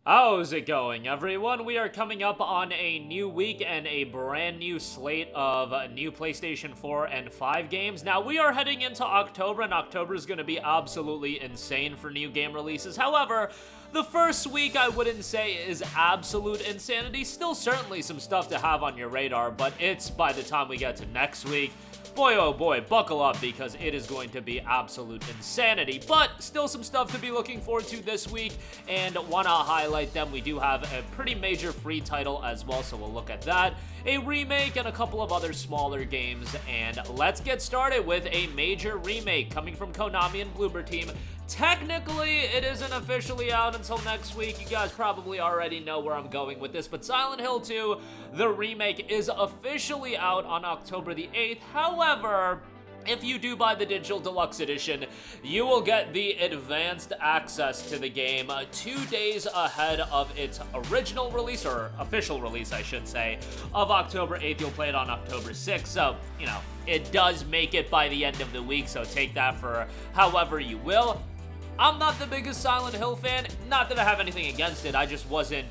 How's it going, everyone? We are coming up on a new week and a brand new slate of new PlayStation 4 and 5 games. Now, we are heading into October, and October is going to be absolutely insane for new game releases. However, the first week I wouldn't say is absolute insanity. Still certainly some stuff to have on your radar, but it's by the time we get to next week, boy oh boy, buckle up because it is going to be absolute insanity. But still some stuff to be looking forward to this week, and want to highlight them. We do have a pretty major free title as well, so we'll look at that, a remake, and a couple of other smaller games. And let's get started with a major remake coming from Konami and Bloober Team. Technically, it isn't officially out until next week. You guys probably already know where I'm going with this, but Silent Hill 2, the remake, is officially out on October the 8th. However, if you do buy the digital deluxe edition, you will get the advanced access to the game 2 days ahead of its original release, or official release, I should say, of October 8th. You'll play it on October 6th, so, you know, it does make it by the end of the week, so take that for however you will. I'm not the biggest Silent Hill fan, not that I have anything against it, I just wasn't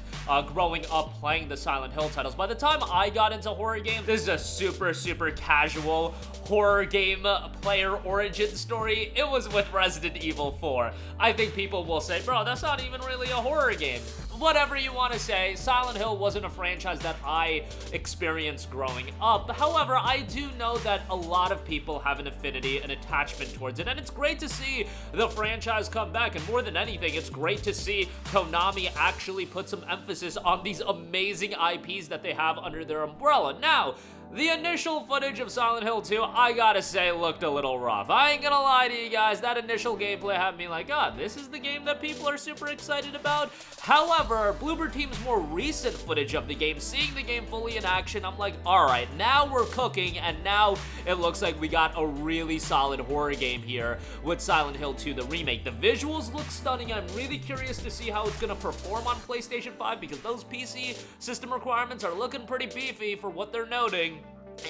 growing up playing the Silent Hill titles. By the time I got into horror games, this is a super casual horror game player origin story. It was with Resident Evil 4. I think people will say, bro, that's not even really a horror game. Whatever you want to say, Silent Hill wasn't a franchise that I experienced growing up. However, I do know that a lot of people have an affinity, an attachment towards it, and it's great to see the franchise come back. And more than anything, it's great to see Konami actually put some emphasis on these amazing IPs that they have under their umbrella. Now, the initial footage of Silent Hill 2, I gotta say, looked a little rough. I ain't gonna lie to you guys, that initial gameplay had me like, God, this is the game that people are super excited about? However, Bloober Team's more recent footage of the game, seeing the game fully in action, I'm like, alright, now we're cooking, and now it looks like we got a really solid horror game here with Silent Hill 2, the remake. The visuals look stunning. I'm really curious to see how it's gonna perform on PlayStation 5, because those PC system requirements are looking pretty beefy for what they're noting.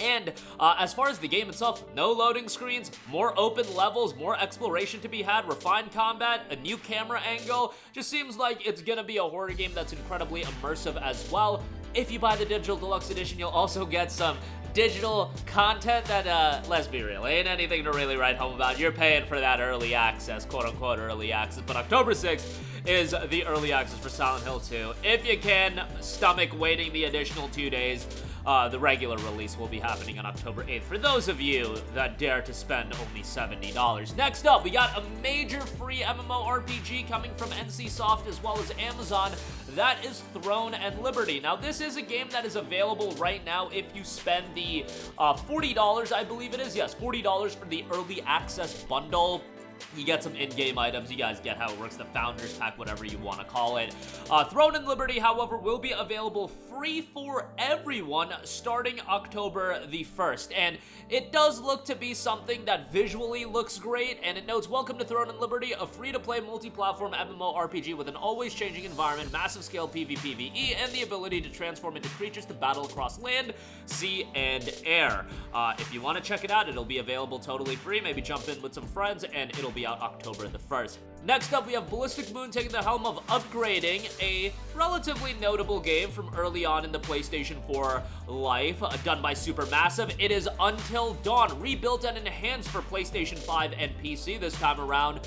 And as far as the game itself, no loading screens, more open levels, more exploration to be had, refined combat, a new camera angle. Just seems like it's gonna be a horror game that's incredibly immersive as well. If you buy the digital deluxe edition, you'll also get some digital content that, let's be real, ain't anything to really write home about. You're paying for that early access, quote-unquote early access. But October 6th is the early access for Silent Hill 2. If you can stomach waiting the additional 2 days, the regular release will be happening on October 8th for those of you that dare to spend only $70. Next up, we got a major free MMORPG coming from NCSoft as well as Amazon. That is Throne and Liberty. Now, this is a game that is available right now if you spend the $40, I believe it is. Yes, $40 for the early access bundle. You get some in-game items. You guys get how it works, the Founders Pack, whatever you want to call it. Throne and Liberty, however, will be available free for everyone starting October the 1st. And it does look to be something that visually looks great, and it notes, welcome to Throne and Liberty, a free-to-play multi-platform MMORPG with an always-changing environment, massive-scale PvPvE, and the ability to transform into creatures to battle across land, sea, and air. If you want to check it out, it'll be available totally free. Maybe jump in with some friends, and it'll be out October the 1st. Next up, we have Ballistic Moon taking the helm of upgrading a relatively notable game from early on in the PlayStation 4 life, done by Supermassive. It is Until Dawn, rebuilt and enhanced for PlayStation 5 and PC this time around.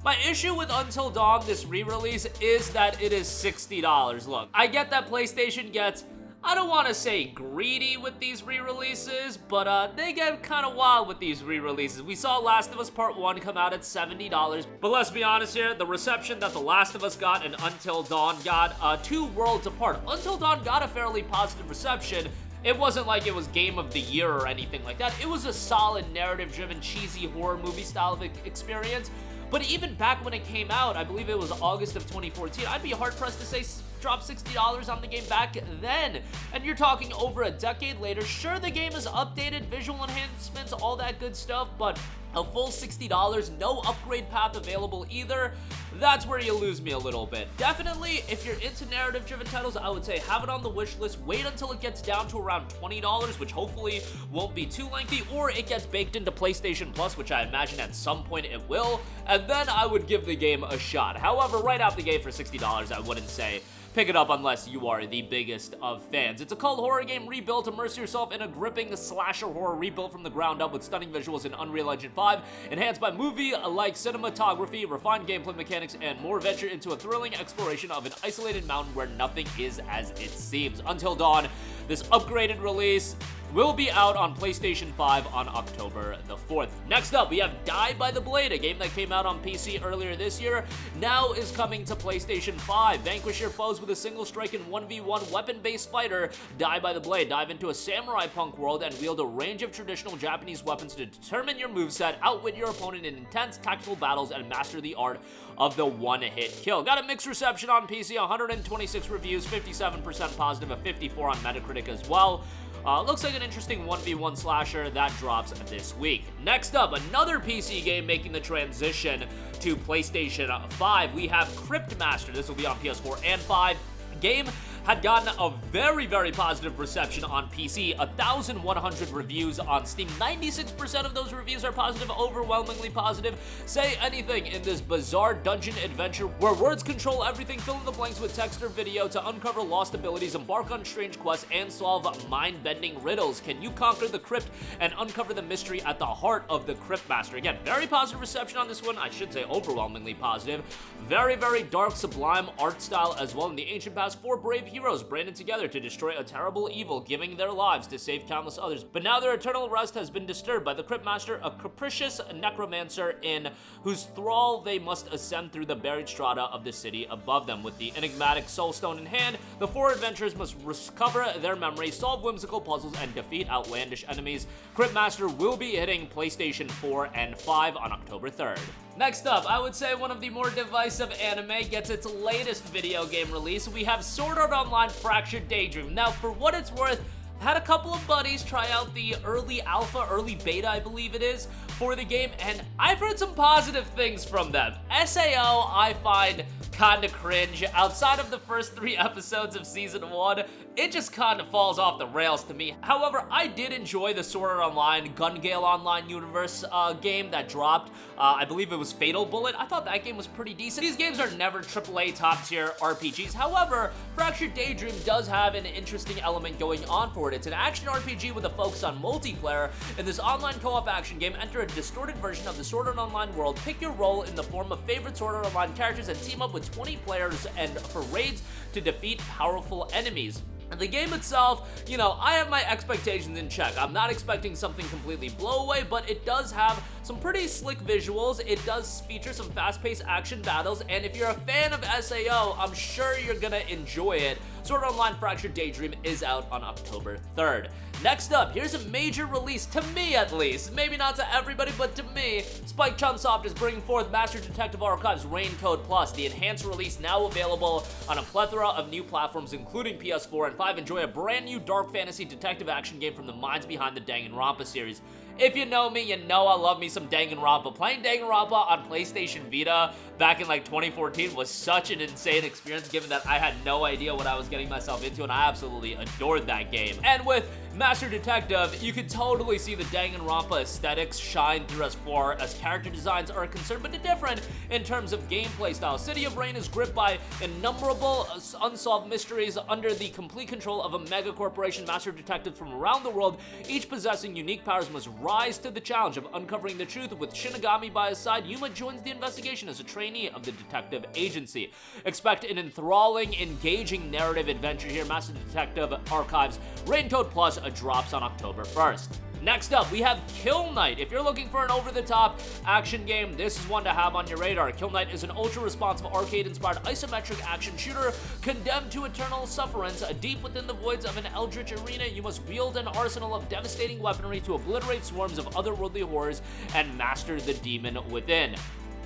My issue with Until Dawn, this re-release, is that it is $60. Look, I get that PlayStation gets, I don't want to say greedy with these re-releases, but they get kind of wild with these re-releases. We saw Last of Us Part 1 come out at $70, but let's be honest here, the reception that The Last of Us got and Until Dawn got, two worlds apart. Until Dawn got a fairly positive reception. It wasn't like it was Game of the Year or anything like that. It was a solid narrative-driven, cheesy horror movie style of experience. But even back when it came out, I believe it was August of 2014, I'd be hard-pressed to say drop $60 on the game back then. And you're talking over a decade later. Sure, the game is updated, visual enhancements, all that good stuff, but a full $60, no upgrade path available either. That's where you lose me a little bit. Definitely, if you're into narrative-driven titles, I would say have it on the wish list. Wait until it gets down to around $20, which hopefully won't be too lengthy, or it gets baked into PlayStation Plus, which I imagine at some point it will, and then I would give the game a shot. However, right out the gate for $60, I wouldn't say pick it up unless you are the biggest of fans. It's a cult horror game rebuilt. Immerse yourself in a gripping slasher horror rebuilt from the ground up with stunning visuals in Unreal Engine 5, enhanced by movie-like cinematography, refined gameplay mechanics, and more. Venture into a thrilling exploration of an isolated mountain where nothing is as it seems. Until Dawn, this upgraded release will be out on PlayStation 5 on October the 4th. Next up, we have Die by the Blade, a game that came out on PC earlier this year, now is coming to PlayStation 5. Vanquish your foes with a single strike and 1v1 weapon-based fighter, Die by the Blade. Dive into a samurai punk world and wield a range of traditional Japanese weapons to determine your moveset, outwit your opponent in intense tactical battles, and master the art of the one-hit kill. Got a mixed reception on PC, 126 reviews, 57% positive, a 54 on Metacritic as well. Looks like an interesting 1v1 slasher that drops this week. Next up, another PC game making the transition to PlayStation 5. We have Cryptmaster. This will be on PS4 and 5. Game had gotten a very, very positive reception on PC, 1,100 reviews on Steam. 96% of those reviews are positive, overwhelmingly positive. Say anything in this bizarre dungeon adventure where words control everything, fill in the blanks with text or video to uncover lost abilities, embark on strange quests, and solve mind-bending riddles. Can you conquer the crypt and uncover the mystery at the heart of the Cryptmaster? Again, very positive reception on this one. I should say overwhelmingly positive. Very, very dark, sublime art style as well. In the ancient past, 4 brave heroes branded together to destroy a terrible evil, giving their lives to save countless others. But now their eternal rest has been disturbed by the Cryptmaster, a capricious necromancer in whose thrall they must ascend through the buried strata of the city above them. With the enigmatic soulstone in hand, the 4 adventurers must recover their memories, solve whimsical puzzles, and defeat outlandish enemies. Cryptmaster will be hitting PlayStation 4 and 5 on October 3rd. Next up, I would say one of the more divisive anime gets its latest video game release. We have Sword Art Online Fractured Daydream. Now, for what it's worth, had a couple of buddies try out the early alpha, early beta, I believe it is, for the game, and I've heard some positive things from them. SAO, I find kinda cringe. Outside of the first 3 episodes of Season 1, it just kinda falls off the rails to me. However, I did enjoy the Sword Art Online Gun Gale Online Universe game that dropped. I believe it was Fatal Bullet. I thought that game was pretty decent. These games are never AAA top-tier RPGs. However, Fractured Daydream does have an interesting element going on for it. It's an action RPG with a focus on multiplayer. In this online co-op action game, enter a distorted version of the Sword Art Online world, pick your role in the form of favorite Sword Art Online characters, and team up with 20 players and for raids to defeat powerful enemies. The game itself, you know, I have my expectations in check. I'm not expecting something completely blow away, but it does have some pretty slick visuals. It does feature some fast-paced action battles, and if you're a fan of SAO, I'm sure you're gonna enjoy it. Sword Art Online Fractured Daydream is out on October 3rd. Next up, here's a major release, to me at least. Maybe not to everybody, but to me. Spike Chunsoft is bringing forth Master Detective Archives Raincoat Plus, the enhanced release now available on a plethora of new platforms, including PS4 and 5. Enjoy a brand new dark fantasy detective action game from the minds behind the Danganronpa series. If you know me, you know I love me some Danganronpa. Playing Danganronpa on PlayStation Vita back in like 2014 was such an insane experience, given that I had no idea what I was getting myself into, and I absolutely adored that game. And with Master Detective, you can totally see the Danganronpa aesthetics shine through as far as character designs are concerned, but different in terms of gameplay style. City of Rain is gripped by innumerable unsolved mysteries under the complete control of a mega corporation. Master Detectives from around the world, each possessing unique powers, must rise to the challenge of uncovering the truth. With Shinigami by his side, Yuma joins the investigation as a trainee of the detective agency. Expect an enthralling, engaging narrative adventure here. Master Detective Archives Raincoat Plus drops on October 1st. Next up, we have Kill Knight. If you're looking for an over-the-top action game, this is one to have on your radar. Kill Knight is an ultra-responsive, arcade-inspired isometric action shooter condemned to eternal sufferance. Deep within the voids of an eldritch arena, you must wield an arsenal of devastating weaponry to obliterate swarms of otherworldly horrors and master the demon within.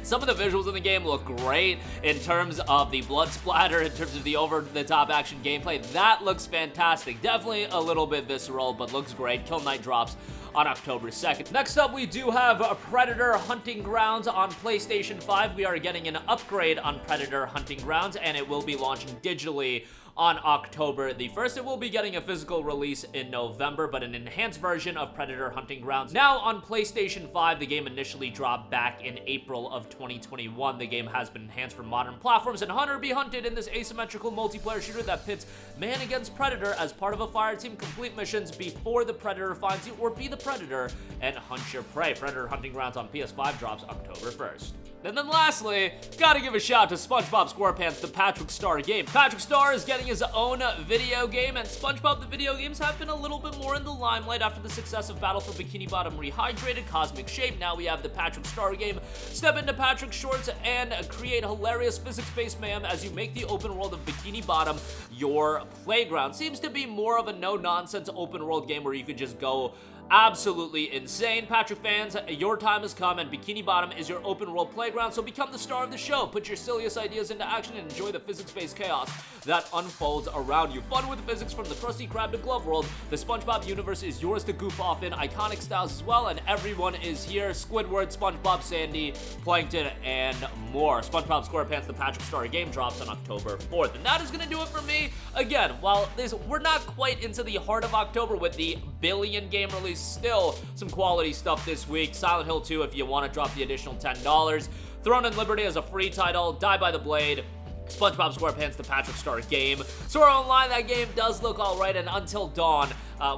Some of the visuals in the game look great in terms of the blood splatter, in terms of the over-the-top action gameplay. That looks fantastic. Definitely a little bit visceral, but looks great. Kill Knight drops on October 2nd. Next up, we do have Predator Hunting Grounds on PlayStation 5. We are getting an upgrade on Predator Hunting Grounds, and it will be launching digitally on October the 1st. It will be getting a physical release in November, but an enhanced version of Predator Hunting Grounds. Now on PlayStation 5, the game initially dropped back in April of of 2021. The game has been enhanced for modern platforms, and Hunter be hunted in this asymmetrical multiplayer shooter that pits man against predator as part of a fire team. Complete missions before the predator finds you, or be the predator and hunt your prey. Predator Hunting Grounds on PS5 drops October 1st. And then lastly, gotta give a shout to SpongeBob SquarePants, the Patrick Star game. Patrick Star is getting his own video game, and SpongeBob the video games have been a little bit more in the limelight after the success of Battle for Bikini Bottom Rehydrated, Cosmic Shape. Now we have the Patrick Star game. Step into Patrick's shorts and create hilarious physics-based mayhem as you make the open world of Bikini Bottom your playground. Seems to be more of a no-nonsense open world game where you could just go absolutely insane. Patrick fans, your time has come, and Bikini Bottom is your open world playground, so become the star of the show. Put your silliest ideas into action and enjoy the physics-based chaos that unfolds around you. Fun with physics from the Krusty Krab to Glove World. The SpongeBob universe is yours to goof off in, iconic styles as well, and everyone is here. Squidward, SpongeBob, Sandy, Plankton, and more. SpongeBob SquarePants, the Patrick Star game drops on October 4th. And that is going to do it for me. Again, while we're not quite into the heart of October with the billion game release, still some quality stuff this week. Silent Hill 2 if you want to drop the additional $10. Throne and Liberty as a free title. Die by the Blade. SpongeBob SquarePants, the Patrick Star game. Sword Online, that game does look alright, and Until Dawn,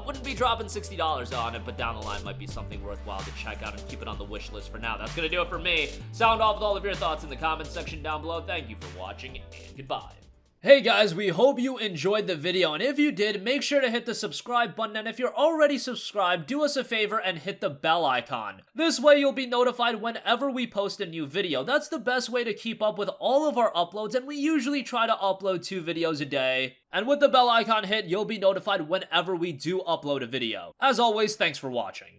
wouldn't be dropping $60 on it, but down the line might be something worthwhile to check out and keep it on the wish list for now. That's gonna do it for me. Sound off with all of your thoughts in the comments section down below. Thank you for watching, and goodbye. Hey guys, we hope you enjoyed the video, and if you did, make sure to hit the subscribe button, and if you're already subscribed, do us a favor and hit the bell icon. This way you'll be notified whenever we post a new video. That's the best way to keep up with all of our uploads, and we usually try to upload 2 videos a day. And with the bell icon hit, you'll be notified whenever we do upload a video. As always, thanks for watching.